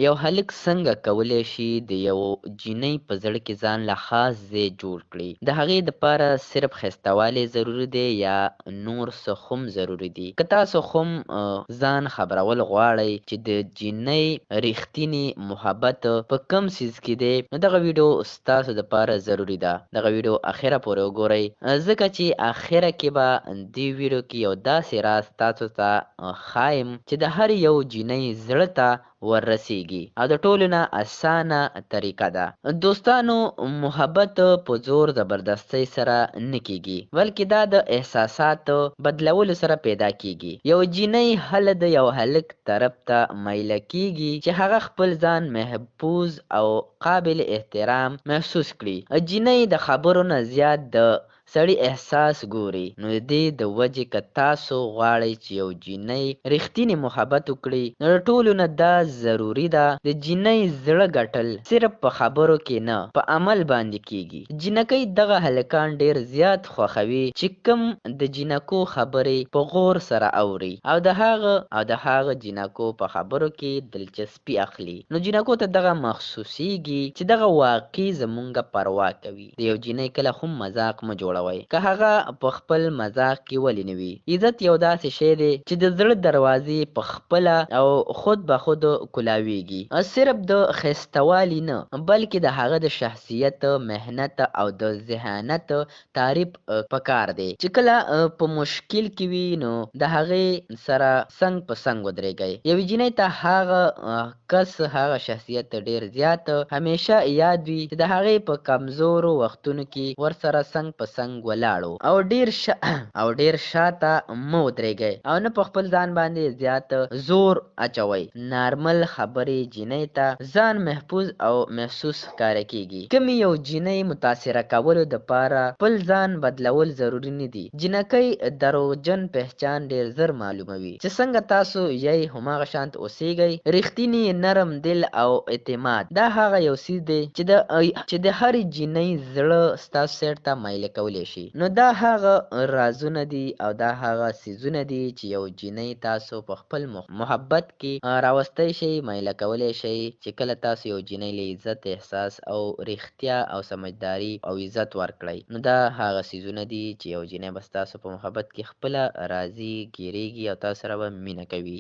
یو هلک څنګه کولی شي د یو جینۍ په زړه کې ځان له خاص ځای جوړ کړي؟ د هغې دپاره صرف ښایستهوالی ضروري دی یا نور څه هم ضروري دي؟ که تاسو هم ځان خبرول غواړئ چې د جینۍ ریښتینې محبت په کم څیز کې دی، نو دغه ویډیو ستاسو دپاره ضروري ده. دغه ویډیو اخره پورې وګورئ، ځکه چې اخره کې به دې ویډیو کې یو داسې راز تاسو ته ښایم چې د هر یو جینۍ زړه ته وررسیږي او د ټولو نه اسانه طریقه ده. دوستانو، محبت په زور زبردستۍ سره نه کیږي، بلکې دا د احساساتو بدلولو سره پیدا کیږي. یو جینۍ هله د یو هلک طرف ته میله کیږي چې هغه خپل ځان محفوظ او قابل احترام محسوس کړي. جینۍ د خبرو نه زیات د سړي احساس ګوري. نو د دې د وجې که تاسو غواړئ چې یو جینۍ ریښتینې محبت وکړي، نو د ټولو نه دا ضروري ده د جینۍ زړه ګټل صرف په خبرو کې نه، په عمل باندې کیږي. جینکۍ دغه هلکان ډیر زیات خوښوي چې کوم د جینکو خبرې په غور سره اوري او د هغه جینکو په خبرو کې دلچسپي اخلي. نو جینکو ته دغه محسوسیږي چې دغه واقعي زمونږه پروا کوي. د یو جینۍ کله هم مذاق مه جوړوئ، که هغه په خپل مذاق کې ولې نه وي. عزت یو داسې شی دی چې د زړه دروازې په خپله او خود به خود کلاویږي. صرف د ښایستهوالي نه، بلکې د هغه د شخصیت، محنت او د ذهانت تعریف پکار دی. چې کله په مشکل کې وي، نو د هغې سره څنګ په څنګ ودرېږئ. یوې جینۍ ته هغه کس هغه شخصیت ډیر زیات همیشه یاد وي چې د هغې په کمزورو وختونو کې ورسره څنګ په څنګ ولاړو او ډیر شاته مه ودرېږئ او نه په خپل ځان باندې زیات زور اچوئ. نارمل خبرې جینۍ ته ځان محفوظ او محسوس ښکاره کیږي. کومې یو جینۍ متاثره کولو دپاره خپل ځان بدلول ضروري نه دي. جینکۍ دروغجن پهچان ډیر زر معلوموي چې څنګه تاسو یې هماغه شانت اوسیږئ. رښتینې نرم دل او اعتماد دا هغه یو څیز دی چې د هرې جینۍ زړه ستاسو سایډ ته میله کولی شي. نو دا هغه رازونه دي او دا هغه څیزونه دي چې یو جینۍ تاسو په خپل محبت کې راوستی شئ، میله کولی شئ. چې کله تاسو یو جینۍ له عزت، احساس او رښتیا او سمجداري او عزت ورکړئ، نو دا هغه څیزونه دي چې یو جینۍ به ستاسو په محبت کې خپله راځي، ګیرېږي او تاسو سره به مینه کوي.